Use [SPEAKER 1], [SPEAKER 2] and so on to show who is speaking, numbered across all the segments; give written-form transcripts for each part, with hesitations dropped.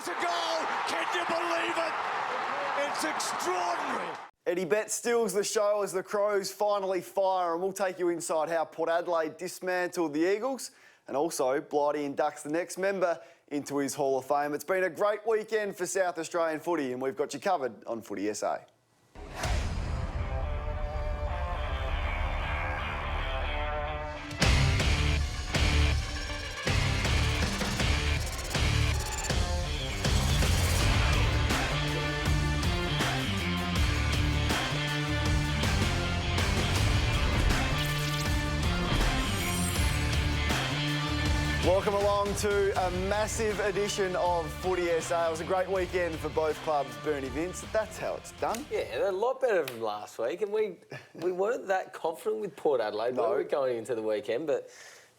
[SPEAKER 1] It's a goal! Can you believe it? It's extraordinary.
[SPEAKER 2] Eddie Betts steals the show as the Crows finally fire, and we'll take you inside how Port Adelaide dismantled the Eagles, and also Blighty inducts the next member into his Hall of Fame. It's been a great weekend for South Australian footy, and we've got you covered on Footy SA. Welcome along to a massive edition of Footy SA. It was a great weekend for both clubs, Bernie, Vince. That's how it's done.
[SPEAKER 3] Yeah, they're a lot better than last week, and we weren't that confident with Port Adelaide going into the weekend, but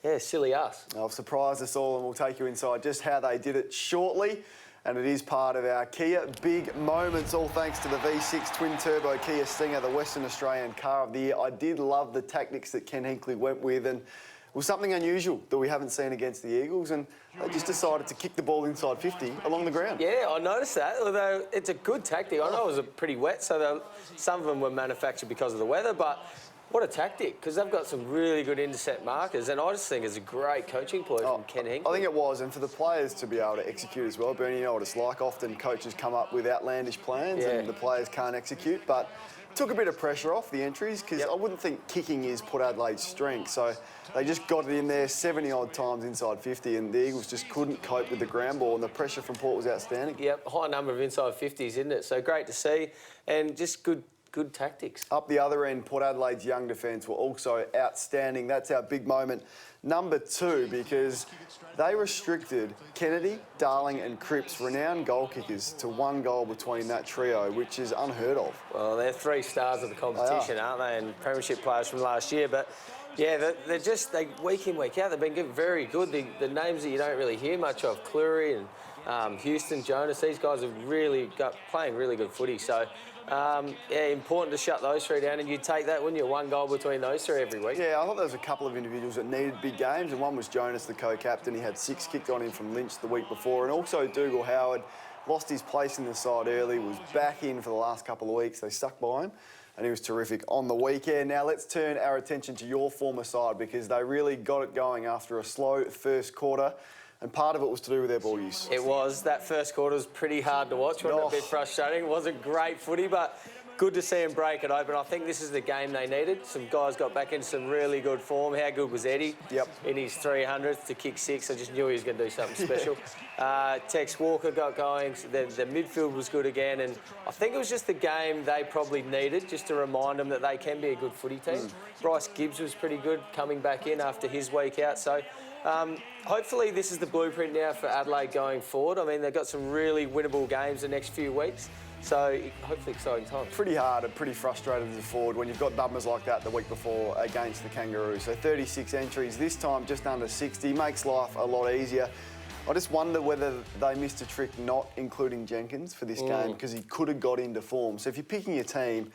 [SPEAKER 3] yeah, silly us.
[SPEAKER 2] They've surprised us all, and we'll take you inside just how they did it shortly. And it is part of our Kia Big Moments, all thanks to the V6 twin-turbo Kia Stinger, the Western Australian Car of the Year. I did love the tactics that Ken Hinkley went with, and it was something unusual that we haven't seen against the Eagles, and they just decided to kick the ball inside 50 along the ground.
[SPEAKER 3] Yeah, I noticed that, although it's a good tactic. I know it was pretty wet, so some of them were manufactured because of the weather, but what a tactic, because they've got some really good intercept markers, and I just think it's a great coaching ploy from Ken Hinkley.
[SPEAKER 2] I think it was, and for the players to be able to execute as well. Bernie, you know what it's like. Often coaches come up with outlandish plans and the players can't execute, but took a bit of pressure off the entries, because I wouldn't think kicking is Port Adelaide's strength, so they just got it in there 70-odd times inside 50, and the Eagles just couldn't cope with the ground ball, and the pressure from Port was outstanding. Yep,
[SPEAKER 3] high number of inside 50s, isn't it? So great to see, and just good tactics.
[SPEAKER 2] Up the other end, Port Adelaide's young defence were also outstanding. That's our big moment number 2, because they restricted Kennedy, Darling and Cripps, renowned goal kickers, to 1 goal between that trio, which is unheard of.
[SPEAKER 3] Well, they're 3 stars of the competition, aren't they? And premiership players from last year. But yeah, they week in, week out, they've been very good. The names that you don't really hear much of, Cleary and Houston, Jonas, these guys have really playing really good footy. So yeah, important to shut those 3 down, and you'd take that, wouldn't you? 1 goal between those 3 every week.
[SPEAKER 2] Yeah, I thought there was a couple of individuals that needed big games, and one was Jonas, the co-captain. He had 6 kicked on him from Lynch the week before, and also Dougal Howard lost his place in the side early, was back in for the last couple of weeks. They stuck by him, and he was terrific on the weekend. Now let's turn our attention to your former side, because they really got it going after a slow first quarter. And part of it was to do with their ball use.
[SPEAKER 3] It was. That first quarter was pretty hard to watch. Wasn't it? A bit frustrating. It wasn't great footy, but good to see them break it open. I think this is the game they needed. Some guys got back into some really good form. How good was Eddie?
[SPEAKER 2] Yep.
[SPEAKER 3] In his 300th to kick 6. I just knew he was going to do something special. Tex Walker got going. The midfield was good again. And I think it was just the game they probably needed, just to remind them that they can be a good footy team. Bryce Gibbs was pretty good coming back in after his week out. So hopefully this is the blueprint now for Adelaide going forward. I mean, they've got some really winnable games the next few weeks. So hopefully exciting times.
[SPEAKER 2] Pretty hard and pretty frustrated as a forward when you've got numbers like that the week before against the Kangaroos. So 36 entries, this time just under 60, makes life a lot easier. I just wonder whether they missed a trick not including Jenkins for this game, because he could have got into form. So if you're picking your team,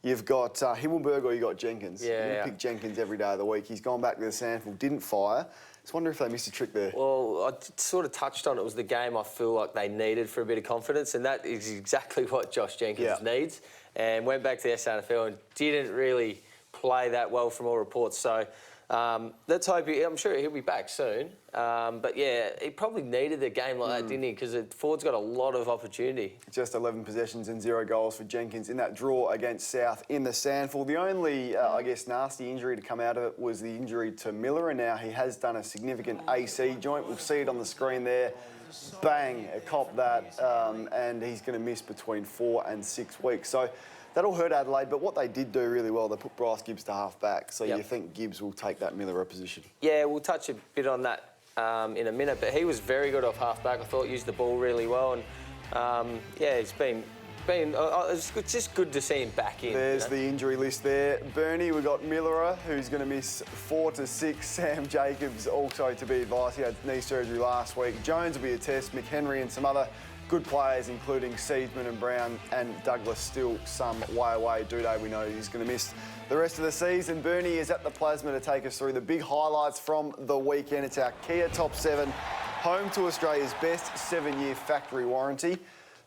[SPEAKER 2] you've got Himmelberg or you've got Jenkins. You pick Jenkins every day of the week. He's gone back to the SANFL, didn't fire. Just wonder if they missed a trick there.
[SPEAKER 3] Well, I sort of touched on it. It was the game I feel like they needed for a bit of confidence, and that is exactly what Josh Jenkins needs. And went back to the SANFL and didn't really play that well from all reports. So let's hope I'm sure he'll be back soon. But yeah, he probably needed a game like that, didn't he? Because Ford's got a lot of opportunity. Just
[SPEAKER 2] 11 possessions and 0 goals for Jenkins in that draw against South in the SANFL. The only, I guess, nasty injury to come out of it was the injury to Miller, and now he has done a significant AC joint. We'll see it on the screen there. Bang, cop that, and he's going to miss between 4 and 6 weeks. So that'll hurt Adelaide, but what they did do really well, they put Bryce Gibbs to half-back, so you think Gibbs will take that Miller position? Yeah, we'll touch a bit on that in a minute, but he was very good off half-back. I thought used the ball really well, and yeah, it's just good to see him back in. There's the injury list there. Bernie, we've got Millerer, who's going to miss 4 to 6. Sam Jacobs also to be advised. He had knee surgery last week. Jones will be a test. McHenry and some other good players, including Seedsman and Brown and Douglas, still some way away. Duday, we know he's going to miss the rest of the season. Bernie is at the Plasma to take us through the big highlights from the weekend. It's our Kia Top 7 home to Australia's best 7-year factory warranty.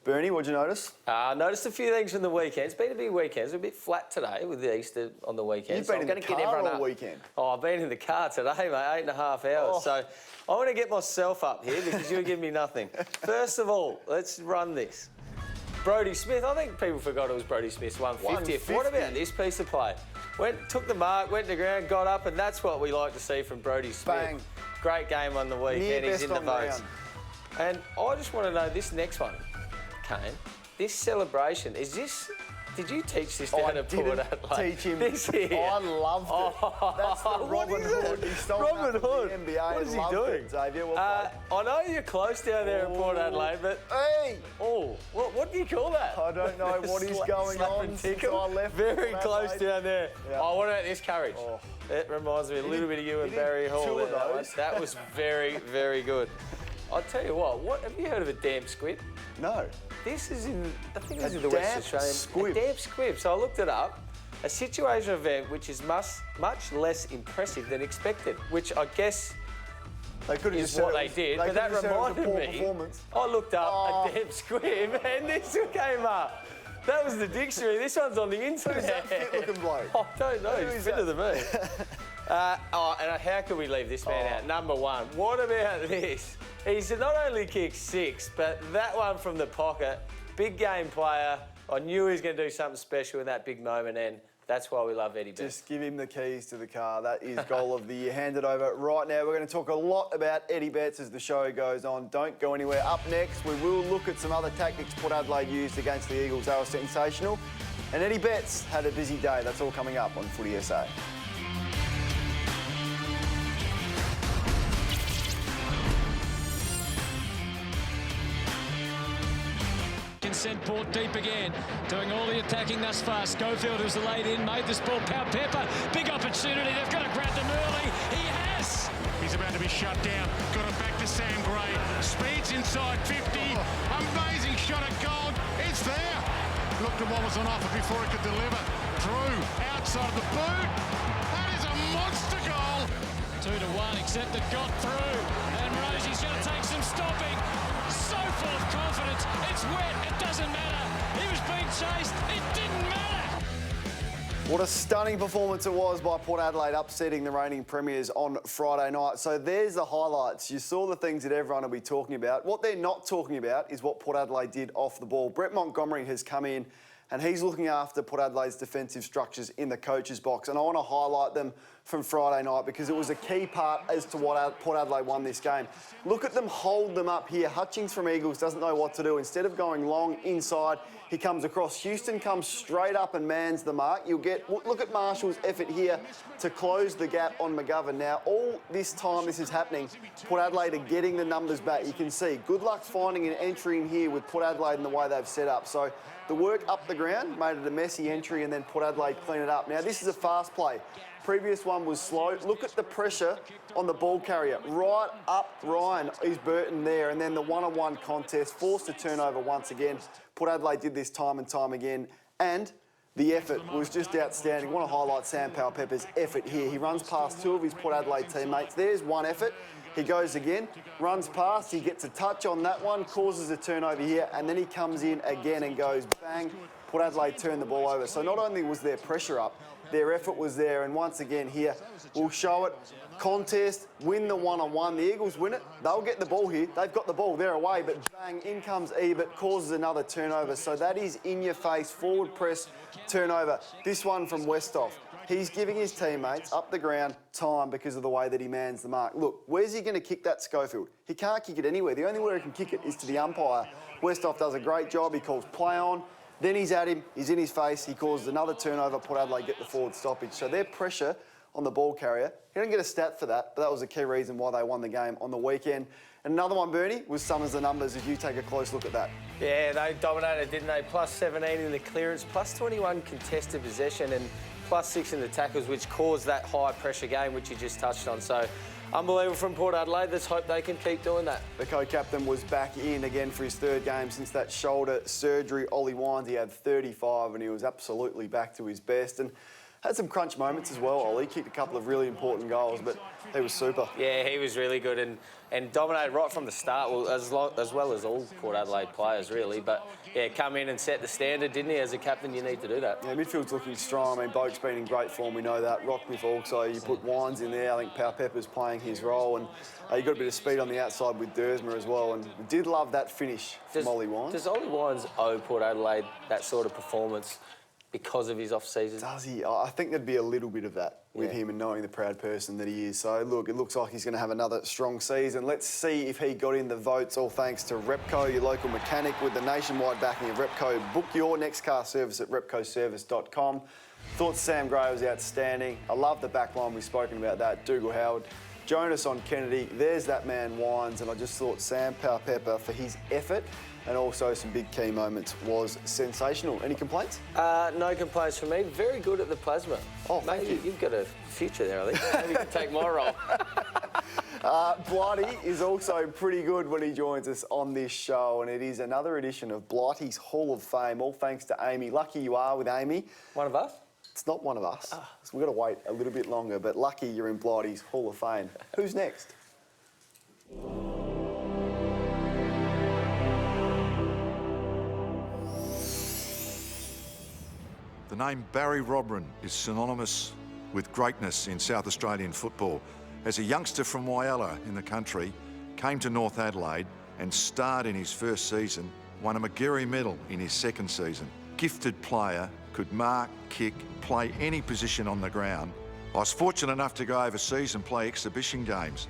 [SPEAKER 2] Bernie, what'd you notice?
[SPEAKER 3] I noticed a few things from the weekend. It's been a big weekend. It's a bit flat today with the Easter on the weekend.
[SPEAKER 2] You've been in the car all weekend.
[SPEAKER 3] Oh, I've been in the car today, mate, 8.5 hours.
[SPEAKER 2] Oh.
[SPEAKER 3] So I want to get myself up here because you're giving me nothing. First of all, let's run this. Brodie Smith, I think people forgot it was Brodie Smith's 150th.
[SPEAKER 2] 150.
[SPEAKER 3] What about this piece of play? Took the mark, went to the ground, got up, and that's what we like to see from Brodie Smith.
[SPEAKER 2] Bang.
[SPEAKER 3] Great game on the weekend. He's in the votes. And I just want to know this next one, Kane. This celebration, is this... Did you teach this down at Port Adelaide?
[SPEAKER 2] I didn't teach him.
[SPEAKER 3] This here.
[SPEAKER 2] I loved it. That's the Robin Hood. He stole
[SPEAKER 3] Robin
[SPEAKER 2] that from
[SPEAKER 3] Hood.
[SPEAKER 2] the NBA.
[SPEAKER 3] What is he
[SPEAKER 2] Loved
[SPEAKER 3] doing?
[SPEAKER 2] it, Xavier. Well
[SPEAKER 3] I know you're close down there in Port Adelaide, but...
[SPEAKER 2] Hey!
[SPEAKER 3] Oh, what do you call that?
[SPEAKER 2] I don't know what is going
[SPEAKER 3] Slap
[SPEAKER 2] on
[SPEAKER 3] and
[SPEAKER 2] since
[SPEAKER 3] tickle?
[SPEAKER 2] I left
[SPEAKER 3] Very
[SPEAKER 2] Port
[SPEAKER 3] close
[SPEAKER 2] Adelaide.
[SPEAKER 3] down there.
[SPEAKER 2] Yeah.
[SPEAKER 3] Oh, what about this courage?
[SPEAKER 2] Oh.
[SPEAKER 3] It reminds me a little bit of you and Barry Hall.
[SPEAKER 2] two of
[SPEAKER 3] there,
[SPEAKER 2] those.
[SPEAKER 3] that was very, very good. I'll tell you what, have you heard of a damp squib?
[SPEAKER 2] No.
[SPEAKER 3] This is in, I think it's
[SPEAKER 2] A
[SPEAKER 3] in the West
[SPEAKER 2] damp
[SPEAKER 3] Australian.
[SPEAKER 2] squib.
[SPEAKER 3] A damp squib. So I looked it up. A situational event which is much less impressive than expected, which I guess
[SPEAKER 2] They could have
[SPEAKER 3] is
[SPEAKER 2] just said
[SPEAKER 3] what
[SPEAKER 2] it
[SPEAKER 3] they
[SPEAKER 2] was-
[SPEAKER 3] did.
[SPEAKER 2] they
[SPEAKER 3] But
[SPEAKER 2] could
[SPEAKER 3] that
[SPEAKER 2] have just said it was a
[SPEAKER 3] reminded
[SPEAKER 2] poor
[SPEAKER 3] me.
[SPEAKER 2] performance.
[SPEAKER 3] I looked up
[SPEAKER 2] Oh.
[SPEAKER 3] a damp squib and this came up. That was the dictionary. This one's on the internet.
[SPEAKER 2] Who's that fit-looking bloke?
[SPEAKER 3] I don't know.
[SPEAKER 2] Who
[SPEAKER 3] He's
[SPEAKER 2] is
[SPEAKER 3] fitter
[SPEAKER 2] that?
[SPEAKER 3] than me. And how could we leave this man out? Number one. What about this? He's not only kicked 6, but that one from the pocket, big game player. I knew he was going to do something special in that big moment, and that's why we love Eddie Betts.
[SPEAKER 2] Just give him the keys to the car. That is goal of the year. Hand it over right now. We're going to talk a lot about Eddie Betts as the show goes on. Don't go anywhere. Up next, we will look at some other tactics Port Adelaide used against the Eagles. They were sensational. And Eddie Betts had a busy day. That's all coming up on Footy SA.
[SPEAKER 4] Sent Port deep again, doing all the attacking thus far. Schofield, who's laid in, made this ball. Pepper, big opportunity. They've got to grab them early. He has.
[SPEAKER 5] He's about to be shut down. Got it back to Sam Gray. Speeds inside 50. Amazing shot at goal. It's there. Looked at what was on offer before he could deliver. Through, outside of the boot. That is a monster goal.
[SPEAKER 4] 2-1, except it got through. And Rosie's going to take some stopping. So full of confidence. It's wet. It doesn't matter. He was being chased. It didn't matter.
[SPEAKER 2] What a stunning performance it was by Port Adelaide, upsetting the reigning premiers on Friday night. So there's the highlights. You saw the things that everyone will be talking about. What they're not talking about is what Port Adelaide did off the ball. Brett Montgomery has come in and he's looking after Port Adelaide's defensive structures in the coach's box. And I want to highlight them from Friday night because it was a key part as to what Port Adelaide won this game. Look at them hold them up here. Hutchings from Eagles doesn't know what to do. Instead of going long inside, he comes across. Houston comes straight up and mans the mark. You'll get, look at Marshall's effort here to close the gap on McGovern. Now, all this time this is happening, Port Adelaide are getting the numbers back. You can see, good luck finding an entry in here with Port Adelaide and the way they've set up. So the work up the ground made it a messy entry and then Port Adelaide clean it up. Now, this is a fast play. Previous one was slow. Look at the pressure on the ball carrier. Right up Ryan is Burton there. And then the one-on-one contest, forced a turnover once again. Port Adelaide did this time and time again. And the effort was just outstanding. I want to highlight Sam Powell-Pepper's effort here. He runs past 2 of his Port Adelaide teammates. There's one effort. He goes again, runs past, he gets a touch on that one, causes a turnover here, and then he comes in again and goes bang. Port Adelaide turned the ball over. So not only was their pressure up, their effort was there, and once again here, we'll show it. Contest, win the one-on-one. The Eagles win it. They'll get the ball here. They've got the ball. They're away, but bang, in comes Ebert, causes another turnover. So that is in-your-face, forward press turnover. This one from Westhoff. He's giving his teammates up the ground time because of the way that he mans the mark. Look, where's he going to kick that, Schofield? He can't kick it anywhere. The only way he can kick it is to the umpire. Westhoff does a great job. He calls play on. Then he's at him. He's in his face. He causes another turnover. Port Adelaide get the forward stoppage. So their pressure on the ball carrier. He didn't get a stat for that, but that was a key reason why they won the game on the weekend. And another one, Bernie, was Summers the numbers if you take a close look at that.
[SPEAKER 3] Yeah, they dominated, didn't they? Plus 17 in the clearance, plus 21 contested possession, and plus 6 in the tackles, which caused that high pressure game, which you just touched on. So unbelievable from Port Adelaide. Let's hope they can keep doing that.
[SPEAKER 2] The co-captain was back in again for his 3rd game since that shoulder surgery. Ollie Wines, he had 35 and he was absolutely back to his best. And Had some crunch moments as well, Ollie. Kicked a couple of really important goals, but he was super.
[SPEAKER 3] Yeah, he was really good and dominated right from the start, well, as well as all Port Adelaide players, really. But, yeah, come in and set the standard, didn't he? As a captain, you need to do that.
[SPEAKER 2] Yeah, midfield's looking strong. I mean, Boak's been in great form, we know that. Rockcliffe also, you put Wines in there. I think Pau Pepper's playing his role, and you got a bit of speed on the outside with Dersma as well. And we did love that finish from Ollie Wines.
[SPEAKER 3] Does Ollie Wines owe Port Adelaide that sort of performance because of his off-season?
[SPEAKER 2] Does he? I think there'd be a little bit of that with him and knowing the proud person that he is. So, look, it looks like he's going to have another strong season. Let's see if he got in the votes, all thanks to Repco, your local mechanic. With the nationwide backing of Repco, book your next car service at repcoservice.com. Thought Sam Gray was outstanding. I love the back line. We've spoken about that. Dougal Howard, Jonas on Kennedy. There's that man Wines. And I just thought Sam Pau Pepper, for his effort and also some big key moments, was sensational. Any complaints?
[SPEAKER 3] No complaints from me. Very good at the plasma.
[SPEAKER 2] Oh, thank you.
[SPEAKER 3] You've got a future there, I think. Maybe you can take my role.
[SPEAKER 2] Blighty is also pretty good when he joins us on this show, and it is another edition of Blighty's Hall of Fame, all thanks to Amy. Lucky you are with Amy.
[SPEAKER 3] One of us?
[SPEAKER 2] It's not one of us. So we've got to wait a little bit longer, but lucky you're in Blighty's Hall of Fame. Who's next?
[SPEAKER 6] The name Barry Robran is synonymous with greatness in South Australian football. As a youngster from Whyalla in the country, came to North Adelaide and starred in his first season, won a Magarey medal in his second season. Gifted player, could mark, kick, play any position on the ground. I was fortunate enough to go overseas and play exhibition games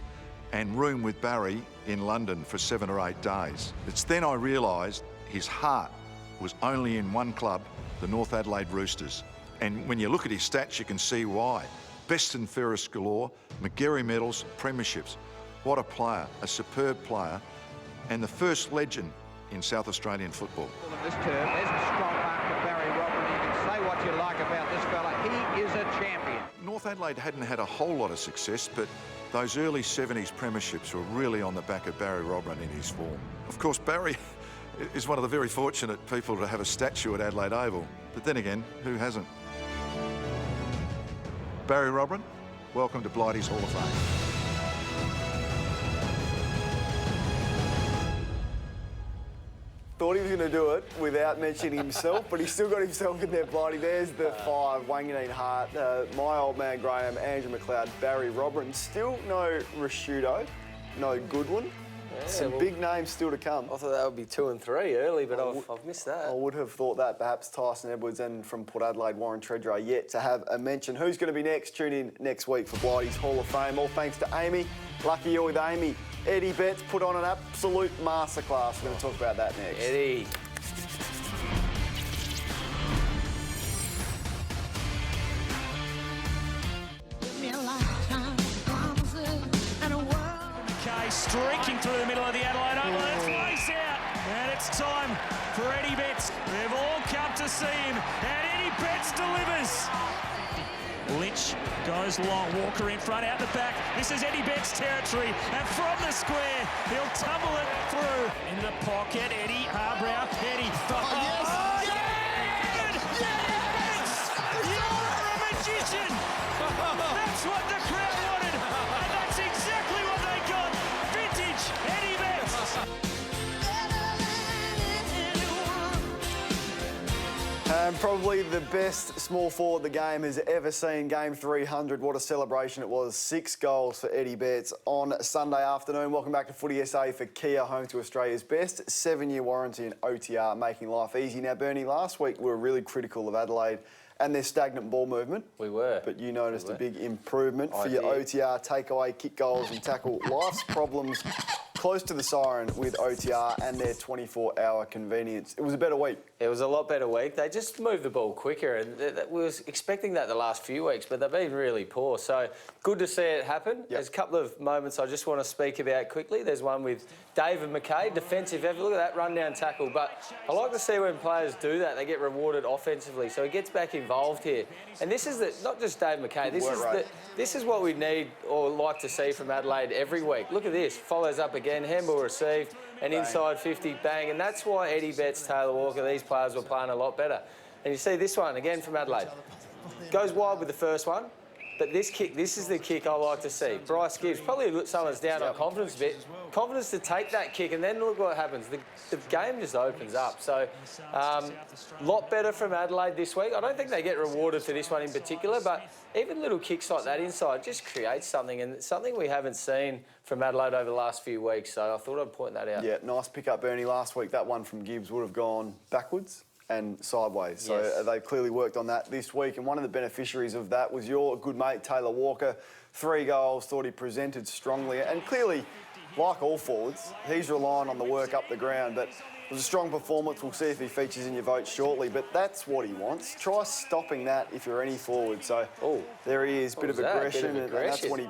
[SPEAKER 6] and room with Barry in London for 7 or 8 days. It's then I realised his heart was only in one club, the North Adelaide Roosters. And when you look at his stats, you can see why. Best and fairest galore, Magarey medals, premierships. What a player, a superb player, and the first legend in South Australian football.
[SPEAKER 7] This term, there's a strong mark for Barry Robran. You can say what you like about this fella. He is a champion.
[SPEAKER 6] North Adelaide hadn't had a whole lot of success, but those early 70s premierships were really on the back of Barry Robran in his form. Of course, Barry is one of the very fortunate people to have a statue at Adelaide Oval. But then again, who hasn't? Barry Robran, welcome to Blighty's Hall of Fame.
[SPEAKER 2] Thought he was going to do it without mentioning himself, but he still got himself in there, Blighty. There's the 5, Wanganeen Hart, my old man Graham, Andrew McLeod, Barry Robran. Still no Rashudo, no Goodwin.
[SPEAKER 3] Yeah,
[SPEAKER 2] some big names still to come.
[SPEAKER 3] I thought that would be 2 and 3 early, but I've missed that.
[SPEAKER 2] I would have thought that. Perhaps Tyson Edwards and from Port Adelaide, Warren Treadray yet to have a mention. Who's going to be next? Tune in next week for Blighty's Hall of Fame. All thanks to Amy. Lucky you're with Amy. Eddie Betts put on an absolute masterclass. We're going to talk about that next.
[SPEAKER 3] Eddie.
[SPEAKER 4] Streaking through the middle of the Adelaide Oval, it's race out, and it's time for Eddie Betts. They've all come to see him, and Eddie Betts delivers. Lynch goes long, Walker in front, out the back. This is Eddie Betts' territory, and from the square, he'll tumble it through. Into the pocket, Eddie, Harbrow, Eddie. Oh, yes! Yes! You're a magician! That's what the crowd wanted, and that's exactly what they got. Vintage Eddie Betts.
[SPEAKER 2] And probably the best small forward the game has ever seen. Game 300, what a celebration it was. 6 goals for Eddie Betts on Sunday afternoon. Welcome back to Footy SA for Kia, home to Australia's best. 7-year warranty and OTR, making life easy. Now, Bernie, last week we were really critical of Adelaide and their stagnant ball movement.
[SPEAKER 3] We were.
[SPEAKER 2] But you noticed a big improvement for your
[SPEAKER 3] did.
[SPEAKER 2] OTR, takeaway, kick goals and tackle life's problems close to the siren with OTR and their 24-hour convenience. It was a better week.
[SPEAKER 3] It was a lot better week. They just moved the ball quicker, and we was expecting that the last few weeks, but they've been really poor. So good to see it happen.
[SPEAKER 2] Yep.
[SPEAKER 3] There's a couple of moments I just want to speak about quickly. There's one with David McKay, defensive effort. Look at that run-down tackle. But I like to see when players do that, they get rewarded offensively. So he gets back involved here. And this is not just Dave McKay. This is what we need or like to see from Adelaide every week. Look at this. Follows up again. Handball received. And inside 50, bang. And that's why Eddie Betts, Taylor Walker, these players were playing a lot better. And you see this one again from Adelaide. Goes wide with the first one. But this is the kick I like to see. Bryce Gibbs, probably someone's down on confidence a bit. Confidence to take that kick, and then look what happens. The game just opens up. So, lot better from Adelaide this week. I don't think they get rewarded for this one in particular, but even little kicks like that inside just creates something, and it's something we haven't seen from Adelaide over the last few weeks. So I thought I'd point that out.
[SPEAKER 2] Yeah, nice pick up, Bernie. Last week, that one from Gibbs would have gone backwards and sideways. So
[SPEAKER 3] Yes.
[SPEAKER 2] They've clearly worked on that this week. And one of the beneficiaries of that was your good mate, Taylor Walker. 3 goals, thought he presented strongly. And clearly, like all forwards, he's relying on the work up the ground. But it was a strong performance. We'll see if he features in your vote shortly. But that's what he wants. Try stopping that if you're any forward. So there he is, bit of aggression. And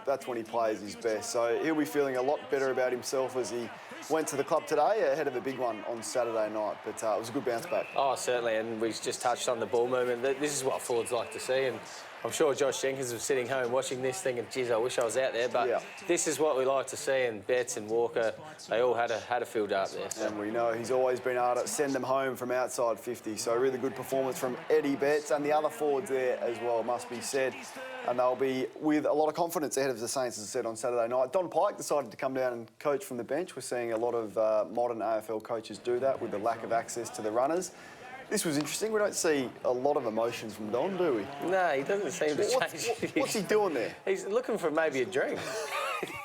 [SPEAKER 2] that's when he plays his best. So he'll be feeling a lot better about himself as he went to the club today ahead of a big one on Saturday night, but it was a good bounce back.
[SPEAKER 3] Oh, certainly, and we just touched on the ball movement. This is what forwards like to see, and I'm sure Josh Jenkins was sitting home watching this thinking, geez, I wish I was out there, but this is what we like to see, and Betts and Walker, they all had a field up there. So.
[SPEAKER 2] And we know he's always been able to send them home from outside 50, so really good performance from Eddie Betts, and the other forwards there as well, must be said. And they'll be with a lot of confidence ahead of the Saints, as I said, on Saturday night. Don Pike decided to come down and coach from the bench. We're seeing a lot of modern AFL coaches do that with the lack of access to the runners. This was interesting. We don't see a lot of emotions from Don, do we?
[SPEAKER 3] No, he doesn't seem to change.
[SPEAKER 2] What's he doing there?
[SPEAKER 3] He's looking for maybe a drink.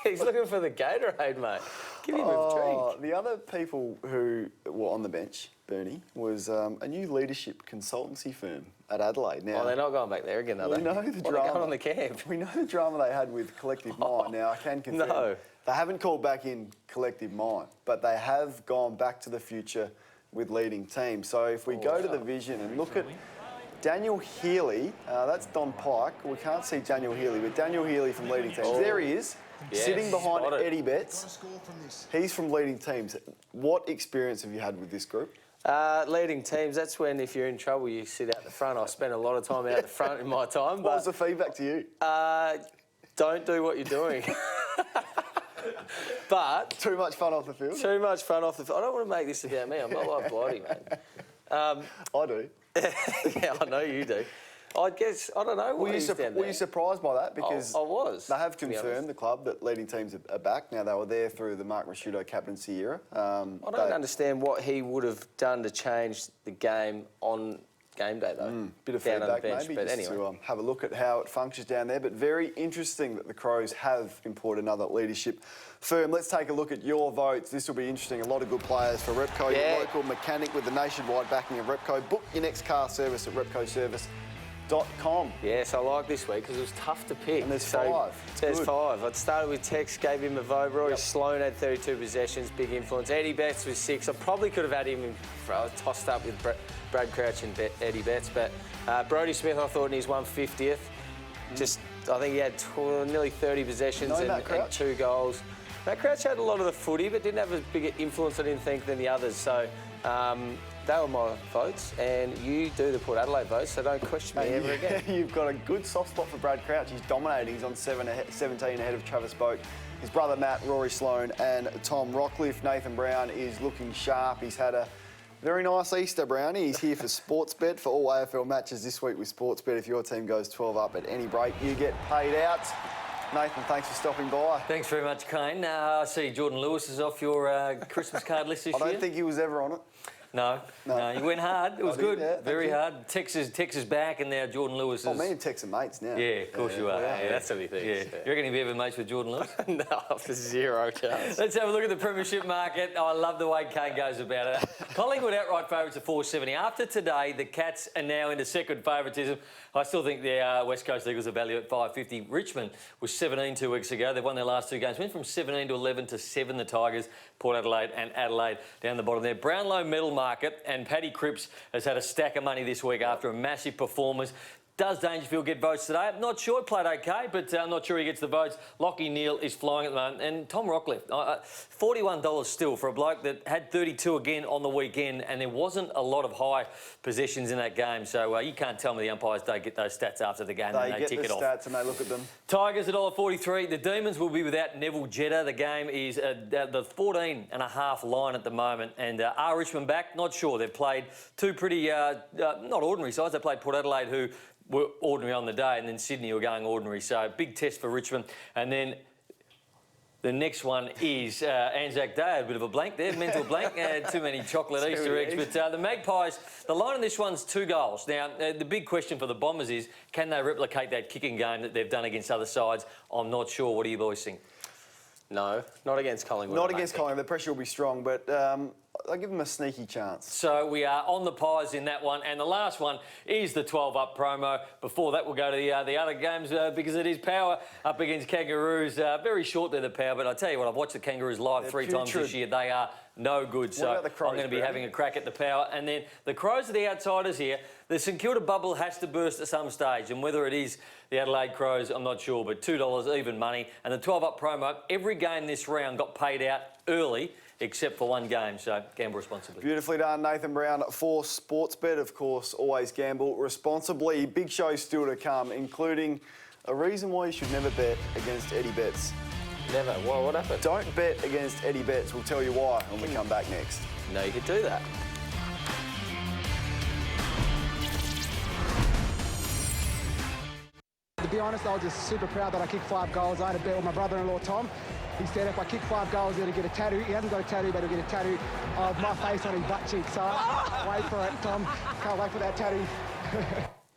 [SPEAKER 3] He's looking for the Gatorade, mate. Give him a drink.
[SPEAKER 2] The other people who were on the bench, Bernie, was a new leadership consultancy firm at Adelaide. Now,
[SPEAKER 3] they're not going back there again, are they?
[SPEAKER 2] We know the drama.
[SPEAKER 3] They're going on the camp.
[SPEAKER 2] We know the drama they had with Collective Mind. Now, I can confirm they haven't called back in Collective Mind, but they have gone back to the future with leading teams. So if we go to the vision and look at Daniel Healy, that's Don Pike. We can't see Daniel Healy, but Daniel Healy from leading teams. There he is, sitting behind Eddie Betts. He's from leading teams. What experience have you had with this group?
[SPEAKER 3] Leading teams, that's when if you're in trouble, you sit out the front. I spent a lot of time out the front in my time.
[SPEAKER 2] What was the feedback to you?
[SPEAKER 3] Don't do what you're doing. But
[SPEAKER 2] too much fun off the field?
[SPEAKER 3] Too much fun off the field. I don't want to make this about me. I'm not like Blighty, mate.
[SPEAKER 2] I do.
[SPEAKER 3] Yeah, I know you do. I guess, I don't know. Were
[SPEAKER 2] you surprised by that? Because
[SPEAKER 3] I was.
[SPEAKER 2] They have confirmed, the club, that leading teams are back. Now, they were there through the Mark Rasciuto captaincy era.
[SPEAKER 3] I don't understand what he would have done to change the game on game day, though.
[SPEAKER 2] Bit of
[SPEAKER 3] down
[SPEAKER 2] feedback,
[SPEAKER 3] on the bench,
[SPEAKER 2] maybe,
[SPEAKER 3] but
[SPEAKER 2] just
[SPEAKER 3] anyway.
[SPEAKER 2] to have a look at how it functions down there. But very interesting that the Crows have employed another leadership firm. Let's take a look at your votes. This will be interesting. A lot of good players for Repco, your local mechanic with the nationwide backing of Repco. Book your next car service at repcoservice.com.
[SPEAKER 3] Yes, I like this week because it was tough to pick.
[SPEAKER 2] And there's 5.
[SPEAKER 3] There's 5. I'd started with Tex, gave him a vote. Rory Sloane had 32 possessions, big influence. Eddie Betts was 6. I probably could have had him tossed up with Brad Crouch and Eddie Betts, but Brodie Smith, I thought, in his 150th. I think he had nearly 30 possessions and 2 goals. Matt Crouch had a lot of the footy, but didn't have as big an influence, I didn't think, than the others. So they were my votes, and you do the Port Adelaide votes, so don't question me ever again.
[SPEAKER 2] You've got a good soft spot for Brad Crouch. He's dominating. He's on 17 ahead of Travis Boak, his brother Matt, Rory Sloane and Tom Rockcliffe. Nathan Brown is looking sharp. He's had a very nice Easter, Brownie. He's here for Sportsbet for all AFL matches this week with Sportsbet. If your team goes 12 up at any break, you get paid out. Nathan, thanks for stopping by.
[SPEAKER 8] Thanks very much, Kane. I see Jordan Lewis is off your Christmas card list this year.
[SPEAKER 2] I don't think he was ever on it.
[SPEAKER 8] No, you went hard. It was good, very hard. Tex is back, and now Jordan Lewis is...
[SPEAKER 2] Oh, me and Tex are mates now.
[SPEAKER 8] Yeah, of course you are.
[SPEAKER 3] Yeah, that's what he thinks.
[SPEAKER 8] Yeah. You reckon he'll be ever mates with Jordan Lewis?
[SPEAKER 3] No, there's 0 chance.
[SPEAKER 8] Let's have a look at the premiership market. I love the way Kane goes about it. Collingwood outright favourites at 4.70. After today, the Cats are now into second favouritism. I still think the West Coast Eagles are valued at 5.50. Richmond was 17 2 weeks ago. They've won their last 2 games. Went from 17 to 11 to 7, the Tigers. Port Adelaide and Adelaide down the bottom there. Brownlow medal market, and Paddy Cripps has had a stack of money this week after a massive performance. Does Dangerfield get votes today? I'm not sure. He played OK, but I'm not sure he gets the votes. Lachie Neale is flying at the moment. And Tom Rockcliffe, $41 still for a bloke that had 32 again on the weekend, and there wasn't a lot of high possessions in that game. So you can't tell me the umpires don't get those stats after the game and they tick it off.
[SPEAKER 2] They get the stats and they look at them.
[SPEAKER 8] Tigers at $1.43. The Demons will be without Neville Jetta. The game is the 14.5 line at the moment. And are Richmond back? Not sure. They've played 2 pretty, not ordinary sides. They played Port Adelaide, who were ordinary on the day, and then Sydney were going ordinary. So big test for Richmond. And then the next one is Anzac Day. A bit of a blank there, mental blank. Too many chocolate Easter eggs. But the Magpies, the line on this one's 2 goals. Now, the big question for the Bombers is, can they replicate that kicking game that they've done against other sides? I'm not sure. What do you boys think?
[SPEAKER 3] No, not against Collingwood.
[SPEAKER 2] Not against Collingwood. The pressure will be strong, but I'll give them a sneaky chance.
[SPEAKER 8] So we are on the Pies in that one. And the last one is the 12-up promo. Before that, we'll go to the other games because it is Power up against Kangaroos. Very short there, the Power. But I tell you what, I've watched the Kangaroos live 3 times this year. They are no good. So
[SPEAKER 2] about the Crows,
[SPEAKER 8] I'm going to be having a crack at the Power. And then the Crows are the outsiders here. The St Kilda bubble has to burst at some stage. And whether it is the Adelaide Crows, I'm not sure. But $2 even money. And the 12-up promo, every game this round got paid out early, except for one game, so gamble responsibly.
[SPEAKER 2] Beautifully done, Nathan Brown for Sportsbet. Of course, always gamble responsibly. Big shows still to come, including a reason why you should never bet against Eddie Betts.
[SPEAKER 3] Never. Well, what happened?
[SPEAKER 2] Don't bet against Eddie Betts. We'll tell you why when we come back next.
[SPEAKER 3] No, you could do that.
[SPEAKER 9] To be honest, I was just super proud that I kicked 5 goals. I had a bet with my brother-in-law, Tom. He said if I kick 5 goals, he'll get a tattoo. He hasn't got a tattoo, but he'll get a tattoo of my face on his butt cheek. So wait for it, Tom. Can't wait for that tattoo.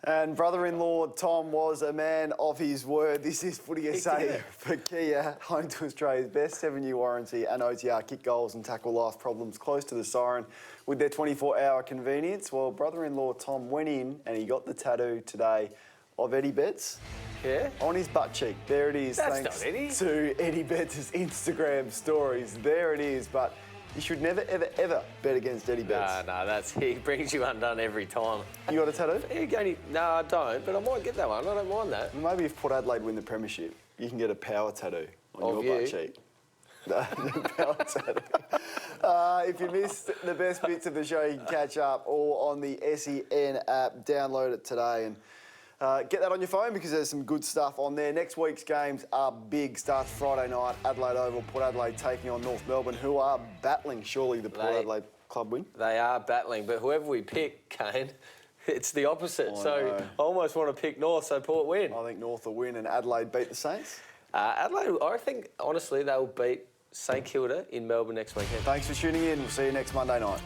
[SPEAKER 2] And brother-in-law Tom was a man of his word. This is Footy SA for Kia, home to Australia's best 7-year warranty and OTR. Kick goals and tackle life problems close to the siren with their 24-hour convenience. Well, brother-in-law Tom went in and he got the tattoo today of Eddie Betts.
[SPEAKER 3] Yeah?
[SPEAKER 2] On his butt cheek. There it is.
[SPEAKER 3] That's
[SPEAKER 2] thanks
[SPEAKER 3] not Eddie.
[SPEAKER 2] to Eddie Betts' Instagram stories. There it is. But you should never, ever, ever bet against Eddie Betts.
[SPEAKER 3] No, he brings you undone every time.
[SPEAKER 2] You got a tattoo?
[SPEAKER 3] No, I don't, but I might get that one. I don't mind that.
[SPEAKER 2] Maybe if Port Adelaide win the premiership, you can get a power tattoo on
[SPEAKER 3] Of
[SPEAKER 2] your
[SPEAKER 3] you?
[SPEAKER 2] butt cheek. The power tattoo. If you missed the best bits of the show, you can catch up all on the SEN app. Download it today and get that on your phone because there's some good stuff on there. Next week's games are big. Starts Friday night, Adelaide Oval. Port Adelaide taking on North Melbourne, who are battling, surely, the Port Adelaide club win.
[SPEAKER 3] They are battling, but whoever we pick, Kane, it's the opposite.
[SPEAKER 2] I
[SPEAKER 3] almost want to pick North, so Port win.
[SPEAKER 2] I think North will win and Adelaide beat the Saints.
[SPEAKER 3] Adelaide, I think, honestly, they'll beat St Kilda in Melbourne next weekend.
[SPEAKER 2] Thanks for tuning in. We'll see you next Monday night.